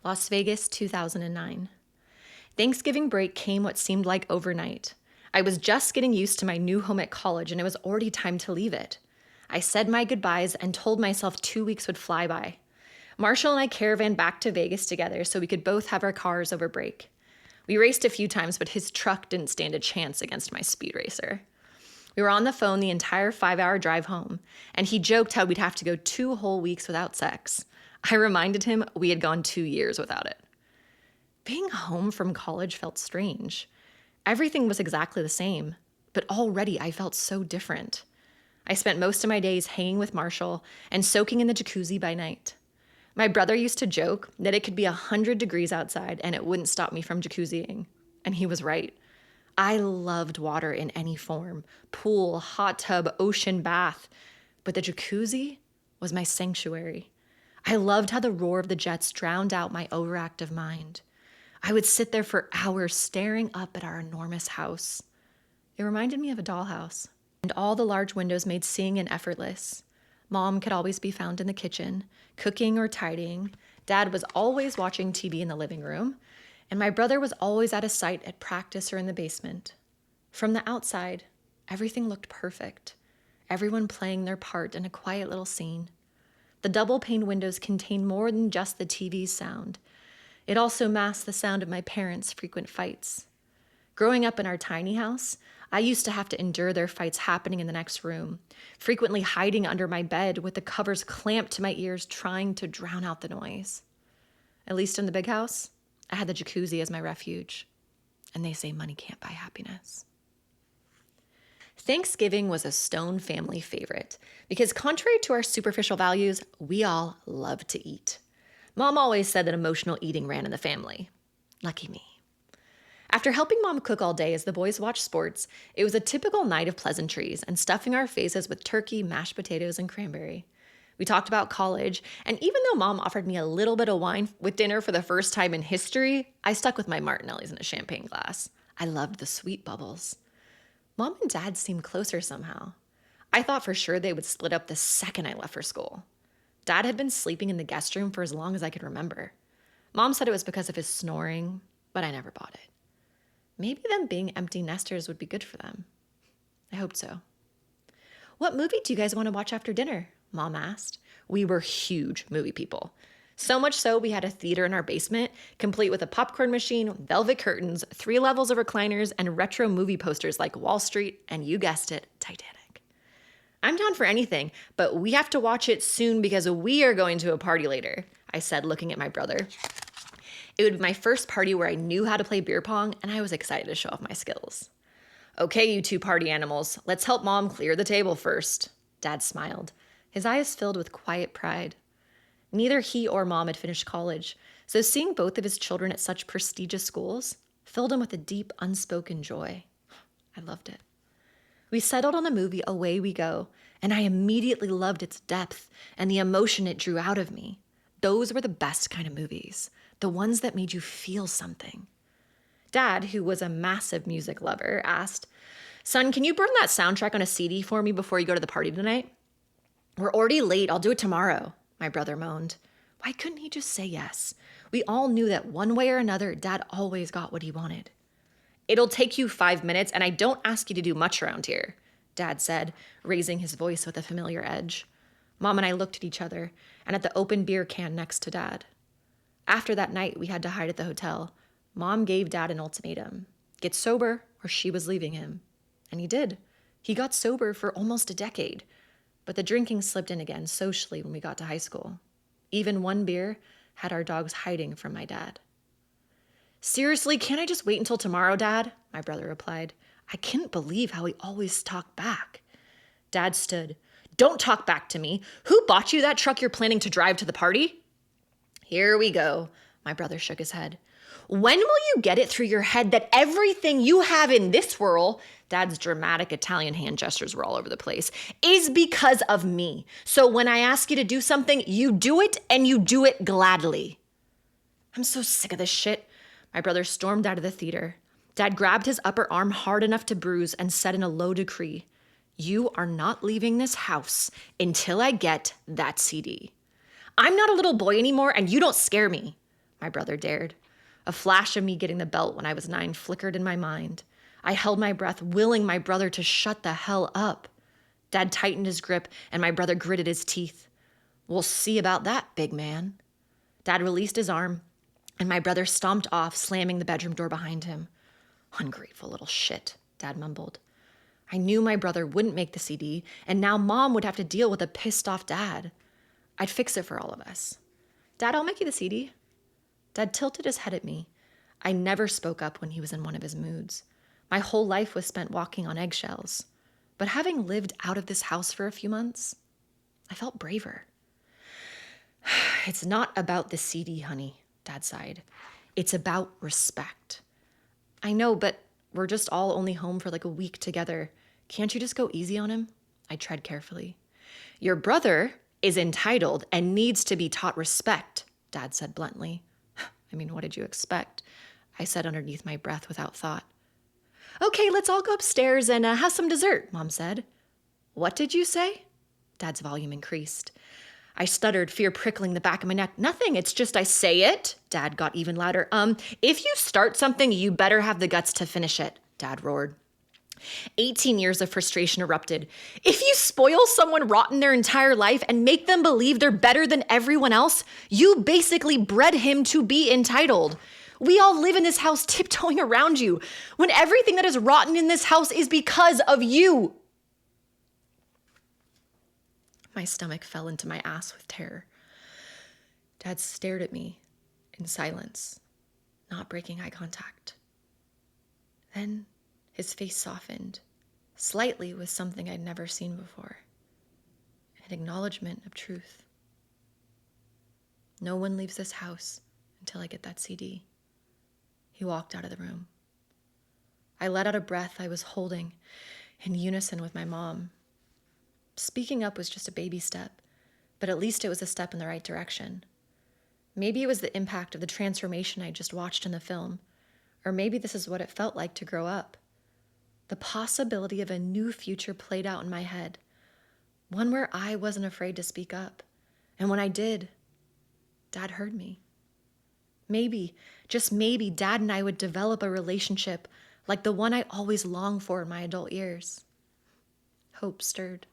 Las Vegas, 2009. Thanksgiving break came what seemed like overnight. I was just getting used to my new home at college, and it was already time to leave it. I said my goodbyes and told myself 2 weeks would fly by. Marshall and I caravaned back to Vegas together so we could both have our cars over break. We raced a few times, but his truck didn't stand a chance against my speed racer. We were on the phone the entire 5-hour drive home, and he joked how we'd have to go 2 whole weeks without sex. I reminded him we had gone 2 years without it. Being home from college felt strange. Everything was exactly the same, but already I felt so different. I spent most of my days hanging with Marshall and soaking in the jacuzzi by night. My brother used to joke that it could be 100 degrees outside and it wouldn't stop me from jacuzziing. And he was right. I loved water in any form, pool, hot tub, ocean, bath. But the jacuzzi was my sanctuary. I loved how the roar of the jets drowned out my overactive mind. I would sit there for hours staring up at our enormous house. It reminded me of a dollhouse, and all the large windows made seeing it effortless. Mom could always be found in the kitchen, cooking or tidying. Dad was always watching TV in the living room, and my brother was always out of sight at practice or in the basement. From the outside, everything looked perfect. Everyone playing their part in a quiet little scene. The double-pane windows contained more than just the TV's sound. It also masked the sound of my parents' frequent fights. Growing up in our tiny house, I used to have to endure their fights happening in the next room, frequently hiding under my bed with the covers clamped to my ears, trying to drown out the noise. At least in the big house, I had the jacuzzi as my refuge. And they say money can't buy happiness. Thanksgiving was a Stone family favorite because, contrary to our superficial values, we all love to eat. Mom always said that emotional eating ran in the family. Lucky me. After helping Mom cook all day as the boys watched sports, it was a typical night of pleasantries and stuffing our faces with turkey, mashed potatoes, and cranberry. We talked about college, and even though Mom offered me a little bit of wine with dinner for the first time in history, I stuck with my Martinellis in a champagne glass. I loved the sweet bubbles. Mom and Dad seemed closer somehow. I thought for sure they would split up the second I left for school. Dad had been sleeping in the guest room for as long as I could remember. Mom said it was because of his snoring, but I never bought it. Maybe them being empty nesters would be good for them. I hoped so. What movie do you guys want to watch after dinner? Mom asked. We were huge movie people. So much so we had a theater in our basement, complete with a popcorn machine, velvet curtains, 3 levels of recliners, and retro movie posters like Wall Street and, you guessed it, Titanic. I'm down for anything, but we have to watch it soon because we are going to a party later, I said, looking at my brother. It would be my first party where I knew how to play beer pong, and I was excited to show off my skills. Okay, you two party animals, let's help Mom clear the table first. Dad smiled, his eyes filled with quiet pride. Neither he or Mom had finished college, so seeing both of his children at such prestigious schools filled him with a deep, unspoken joy. I loved it. We settled on the movie Away We Go, and I immediately loved its depth and the emotion it drew out of me. Those were the best kind of movies, the ones that made you feel something. Dad, who was a massive music lover, asked, "Son, can you burn that soundtrack on a CD for me before you go to the party tonight?" "We're already late. I'll do it tomorrow," my brother moaned. Why couldn't he just say yes? We all knew that one way or another, Dad always got what he wanted. "It'll take you 5 minutes, and I don't ask you to do much around here," Dad said, raising his voice with a familiar edge. Mom and I looked at each other and at the open beer can next to Dad. After that night, we had to hide at the hotel. Mom gave Dad an ultimatum. Get sober or she was leaving him. And he did. He got sober for almost a decade. But the drinking slipped in again socially when we got to high school. Even one beer had our dogs hiding from my dad. "Seriously, can't I just wait until tomorrow, Dad?" my brother replied. I couldn't believe how he always talked back. Dad stood. "Don't talk back to me. Who bought you that truck you're planning to drive to the party?" "Here we go," my brother shook his head. "When will you get it through your head that everything you have in this world," Dad's dramatic Italian hand gestures were all over the place, "is because of me. So when I ask you to do something, you do it and you do it gladly." I'm so sick of this shit. My brother stormed out of the theater. Dad grabbed his upper arm hard enough to bruise and said in a low decree, "You are not leaving this house until I get that CD. I'm not a little boy anymore and you don't scare me." my brother dared. A flash of me getting the belt when I was 9 flickered in my mind. I held my breath, willing my brother to shut the hell up. Dad tightened his grip, and my brother gritted his teeth. We'll see about that, big man. Dad released his arm, and my brother stomped off, slamming the bedroom door behind him. Ungrateful little shit, Dad mumbled. I knew my brother wouldn't make the CD, and now Mom would have to deal with a pissed-off Dad. I'd fix it for all of us. Dad, I'll make you the CD. Dad tilted his head at me. I never spoke up when he was in one of his moods. My whole life was spent walking on eggshells. But having lived out of this house for a few months, I felt braver. It's not about the CD, honey, Dad sighed. It's about respect. I know, but we're just all only home for like a week together. Can't you just go easy on him? I tread carefully. Your brother is entitled and needs to be taught respect, Dad said bluntly. I mean, what did you expect? I said underneath my breath without thought. Okay, let's all go upstairs and have some dessert, Mom said. What did you say? Dad's volume increased. I stuttered, fear prickling the back of my neck. Nothing, it's just I say it. Dad got even louder. If you start something, you better have the guts to finish it, Dad roared. 18 years of frustration erupted. If you spoil someone rotten their entire life and make them believe they're better than everyone else, you basically bred him to be entitled. We all live in this house tiptoeing around you when everything that is rotten in this house is because of you. My stomach fell into my ass with terror. Dad stared at me in silence, not breaking eye contact. Then his face softened, slightly with something I'd never seen before, an acknowledgement of truth. No one leaves this house until I get that CD. He walked out of the room. I let out a breath I was holding in unison with my mom. Speaking up was just a baby step, but at least it was a step in the right direction. Maybe it was the impact of the transformation I just watched in the film, or maybe this is what it felt like to grow up. The possibility of a new future played out in my head, one where I wasn't afraid to speak up. And when I did, Dad heard me. Maybe, just maybe, Dad and I would develop a relationship like the one I always longed for in my adult years. Hope stirred.